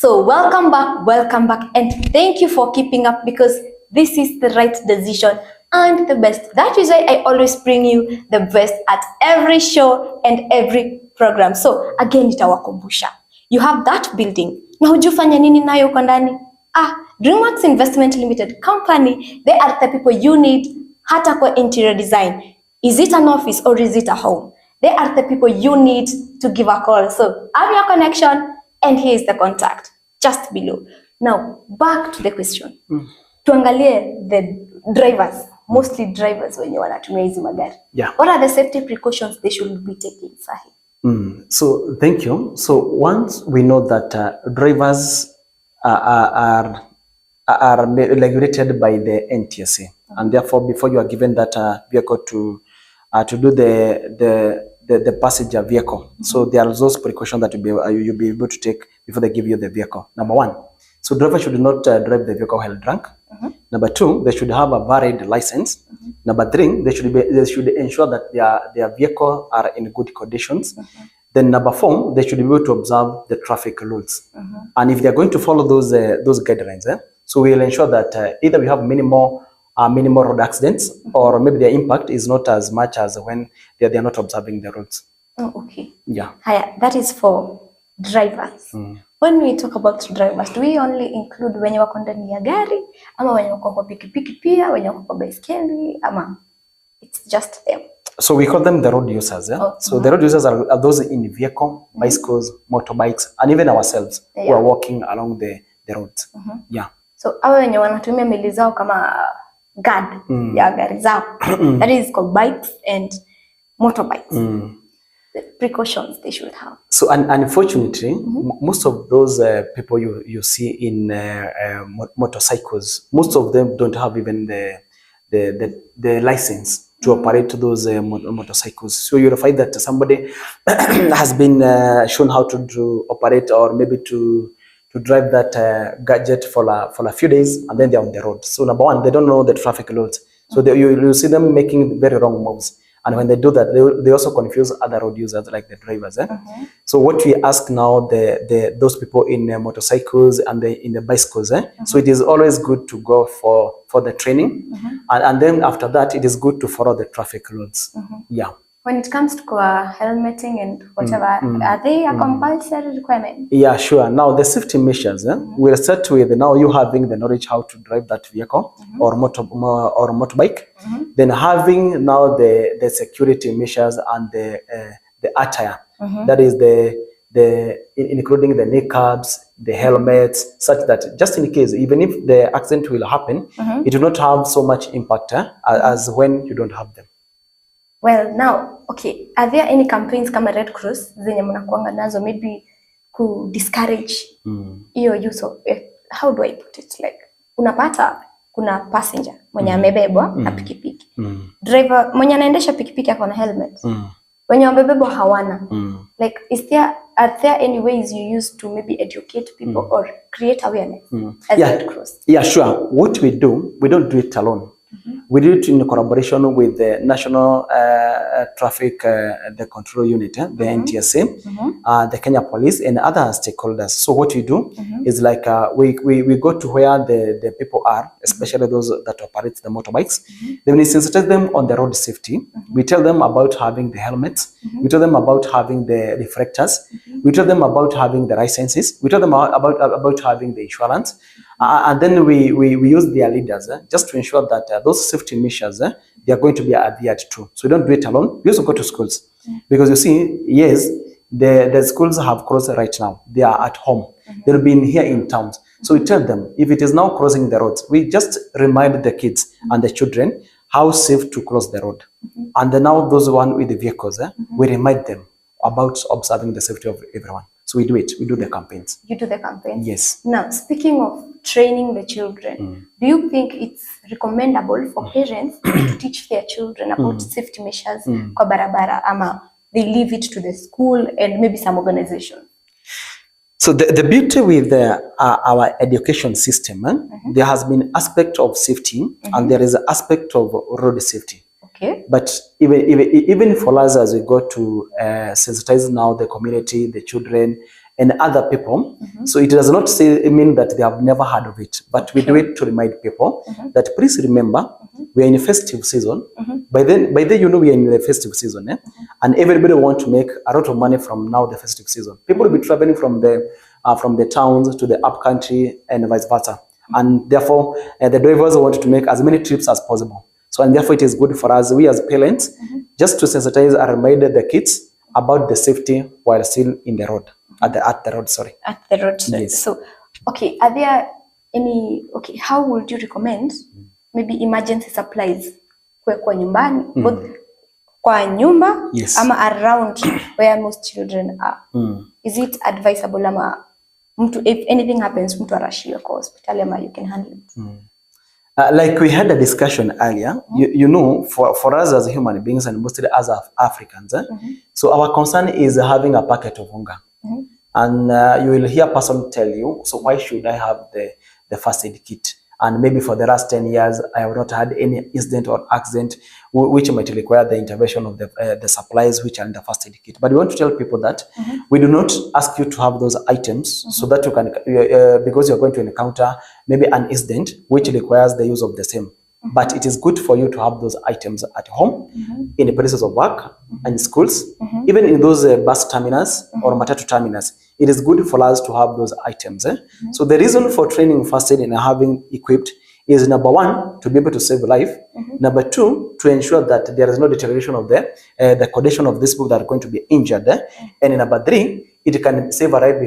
So welcome back, and thank you for keeping up, because this is the right decision and the best. That is why I always bring you the best at every show and every program. So again, nitawakumbusha, you have that building na hujufanya nini nayo uko ndani? DreamWorks Investment Limited Company, they are the people you need hata kwa interior design. Is it an office or is it a home? They are the people you need to give a call. So I'm your connection, and here is the contact just below. Now back to the question. Tuangalie the drivers, mostly drivers when you wanatumia hizi magari. Yeah. What are the safety precautions they should be taking, Sahi? So thank you. So once we know that drivers are regulated by the NTSA, and therefore before you are given that vehicle to do the passenger vehicle, so there are those precautions that you'll be able to take before they give you the vehicle. Number one, so driver should not drive the vehicle while drunk. Number two, they should have a valid license. Number three, they should ensure that their vehicle are in good conditions. Then number four, they should be able to observe the traffic rules. And if they are going to follow those guidelines, so we will ensure that either we have minimal road accidents, or maybe their impact is not as much as when they are not observing the roads. Oh, okay. Yeah. Haya, that is for drivers. When we talk about drivers, do we only include wenye wako ndani ya gari, ama wenye wako kwa pikipiki pia, wenye wako kwa baiskeli, ama it's just them? So we call them the road users. So the road users are those in vehicle, bicycles, motorbikes, and even ourselves who are walking along the roads. Yeah. So awe wenye wanatumia meli zao kama guard ya gari zao, that is called bikes and motorbikes. The precautions they should have. So unfortunately, most of those people you see in motorcycles, most of them don't have even the license to operate those motorcycles. So you'll find that somebody has been shown how to operate, or maybe to drive that gadget for a few days, and then they're on the road. So number one, they don't know the traffic laws. So you see them making very wrong moves. And when they do that, they also confuse other road users, like the drivers. So what we ask now, those people in motorcycles and in the bicycles, so it is always good to go for the training, and then after that, it is good to follow the traffic rules. Yeah. When it comes to helmeting and whatever, are they a compulsory requirement? Yeah, sure. Now the safety measures, we'll start with now you having the knowledge how to drive that vehicle or motorbike. Then having now the security measures and the attire. That is including the kneecaps, the helmets, such that just in case, even if the accident will happen, it will not have so much impact as when you don't have them. Well, now, okay, are there any campaigns kama Red Cross zenye mnakuanga nazo maybe ku discourage hiyo use of, how do I put it, like unapata kuna passenger mwenye amebebwa na pikipiki, driver mwenye anaendesha pikipiki ako na helmet, wenye wamebebwa hawana, like are there any ways you use to maybe educate people or create awareness as Red Cross? Yeah, sure. What we do, we don't do it alone. We do it in collaboration with the National Traffic the Control Unit, the NTSA, the Kenya Police, and other stakeholders. So what we do is like we go to where the people are, especially those that operate the motorbikes. Then we sensitize them on the road safety. We tell them about having the helmets. We tell them about having the reflectors. We tell them about having the licenses. We tell them about having the insurance. And then we use their leaders just to ensure that those safety measures they are going to be adhered to. So we don't do it alone. We also go to schools, because you see, yes, the schools have crossed right now. They are at home. They'll be in here in towns. So we tell them, if it is now crossing the roads, we just remind the kids and the children how safe to cross the road. And then now those one with the vehicles, we remind them about observing the safety of everyone. So we do it. We do the campaigns. You do the campaigns? Yes. Now, speaking of training the children, do you think it's recommendable for parents to teach their children about safety measures kwa barabara, ama they leave it to the school and maybe some organization? So the beauty with our education system, there has been aspect of safety and there is an aspect of road safety. Okay. But even for us, as we go to sensitize now the community, the children, and other people. So it does not mean that they have never heard of it, but we do it to remind people that please remember we are in a festive season. By then you know we are in the festive season, and everybody want to make a lot of money from now the festive season. People will be traveling from the towns to the up country and vice versa, and therefore the drivers want to make as many trips as possible. So and therefore it is good for us, we as parents, just to sensitize and remind the kids about the safety while still in the road, at the road, sorry. At the road. Yes. So, okay, are there any, okay, how would you recommend maybe emergency supplies kwa nyumbani, both kwa nyumba, yes, ama around where most children are? Is it advisable ama mtu, if anything happens, mtu arashiwe kwa hospitali ama you can handle it? Like we had a discussion earlier, you know, for us as human beings and mostly as Africans, so our concern is having a packet of hunger. And you will hear a person tell you, so why should I have the first aid kit? And maybe for the last 10 years, I have not had any incident or accident which might require the intervention of the supplies which are in the first aid kit. But we want to tell people that we do not ask you to have those items so that you can, because you're going to encounter maybe an incident which requires the use of the same. But it is good for you to have those items at home, in the places of work, and schools, even in those bus terminals or matatu terminals. It is good for us to have those items. So the reason for training first aid and having equipped is, number one, to be able to save life. Number two, to ensure that there is no deterioration of the condition of these people that are going to be injured. And number three, it can save a life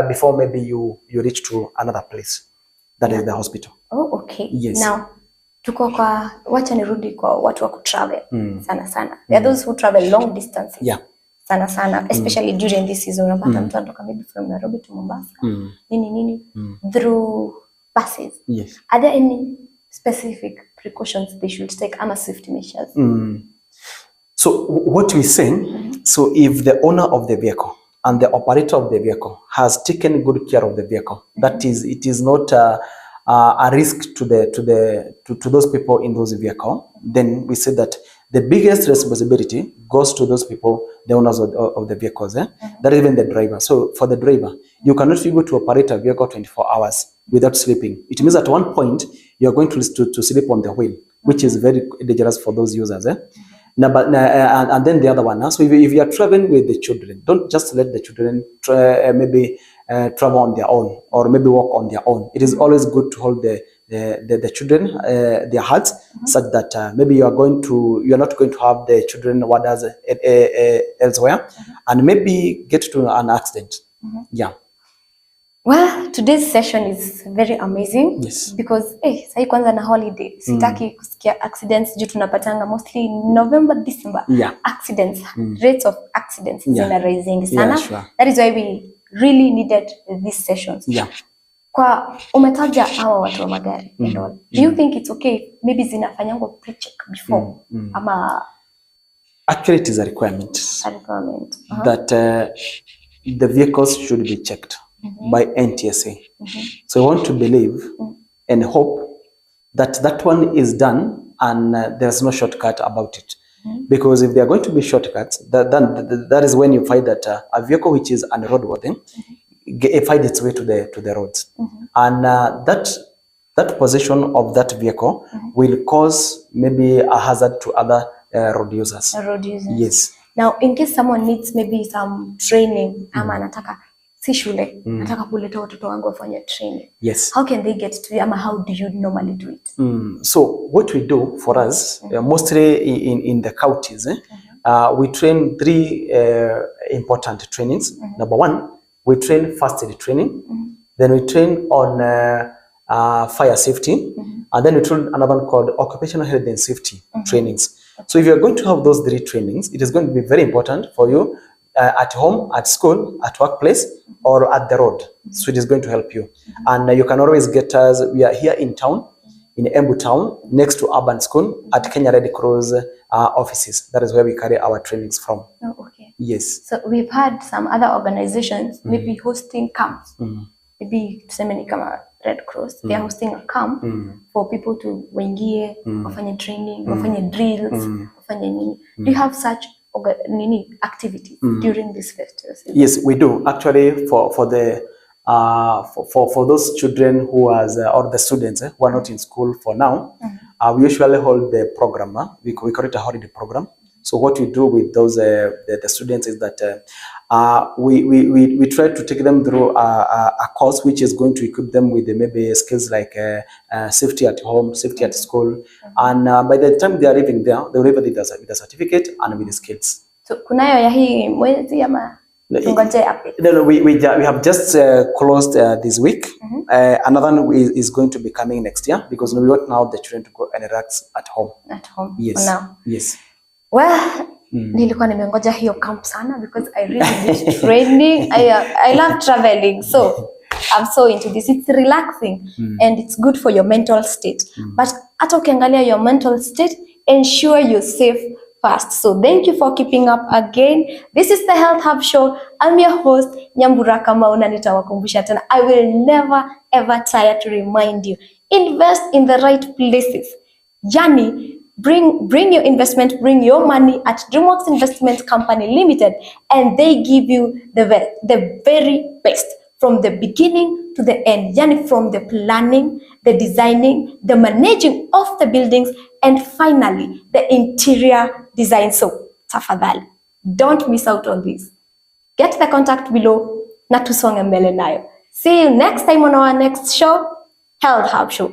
before maybe you reach to another place, that is the hospital. Oh, okay. Yes. Now, tuko kwa, wacha nirudi kwa watu wa kutravel sana sana. There are those who travel long distances. Yeah. Sana sana, especially during this season. Unapata mtu anatoka maybe from Nairobi to Mombasa. Nini through buses. Yes. Are there any specific precautions they should take, ama safety measures? So what we say, so if the owner of the vehicle and the operator of the vehicle has taken good care of the vehicle, that is, it is not a risk to those people in those vehicles, then we say that the biggest responsibility goes to those people, the owners of the vehicles. That is even the driver. So for the driver, you cannot be able to operate a vehicle 24 hours without sleeping. It means at one point you are going to sleep on the wheel, which is very dangerous for those users. Now, and then the other one. So if you are traveling with the children, don't just let the children maybe travel on their own or maybe walk on their own. It is always good to hold the children, their hearts, such that maybe you are not going to have the children wanders elsewhere, and maybe get to an accident. Yeah. Well, today's session is very amazing. Yes. Because sai kwanza na holiday, sitaki kusikia accidents juu tunapatanga mostly November, December. Yeah. Accidents, rates of accidents zina rising sana. Yeah, sure. That is why we really needed these sessions. Yeah. Kwa umetaja hawa watu wa magari and all. Do you think it's okay maybe zinafanyangwa pre-check before ama? Actually, it is a requirement. That the vehicles should be checked by NTSA. So I want to believe and hope that that one is done and there's no shortcut about it. Because if there are going to be shortcuts, that is when you find that a vehicle which is unroadworthy find its way to the roads. And that position of that vehicle will cause maybe a hazard to other road users. Yes. Now, in case someone needs maybe some training, ama anataka si shule, nataka kuleta watoto wangu wafanye training. Yes. How can they get to you, ama how do you normally do it? So what we do for us, mostly in the counties, we train 3 important trainings. Number one, we train first aid training. Then we train on fire safety. And then we train another one called occupational health and safety trainings. So if you're going to have those 3 trainings, it is going to be very important for you at home, at school, at workplace, or at the road. So it is going to help you. And you can always get us, we are here in town, in Embu town, next to Urban School, at Kenya Red Cross offices. That is where we carry our trainings from. Oh, okay. Yes. So we've had some other organizations maybe hosting camps. Maybe tuseme ni kama Red Cross, they are hosting a camp for people to waingie, wafanye training, wafanye drills, wafanye nini. Do you have such activities during this festival season? Yes, we do. Actually, for those children who has or the students who are not in school for now, we usually hold the program. We call it a holiday program. So what we do with those the students is that we try to take them through a course which is going to equip them with maybe skills like safety at home, safety at school, and by the time they are leaving there, they will leave with a certificate and with the skills. So kunayo ya hii mwezi ama tungoje hapo? No, we have just closed this week. Another one is going to be coming next year because we want now the children to go and relax at home. At home. Yes. For now. Yes. Well, nilikuwa nimengoja hiyo camp sana because I really need training. I love traveling, so I'm so into this. It's relaxing and it's good for your mental state. But hata ukiangalia your mental state, ensure you're safe first. So thank you for keeping up again. This is the Health Hub Show. I'm your host, Nyambura Kamau, na nitawakumbusha tena. I will never ever tire to remind you. Invest in the right places. Yani, bring your investment, bring your money at DreamWorks Investment Company Limited, and they give you the very best from the beginning to the end. Yani, from the planning, the designing, the managing of the buildings, and finally the interior design. So tafadhali, don't miss out on this. Get the contact below na tusonge mbele nayo. See you next time on our next show, Health Hub Show.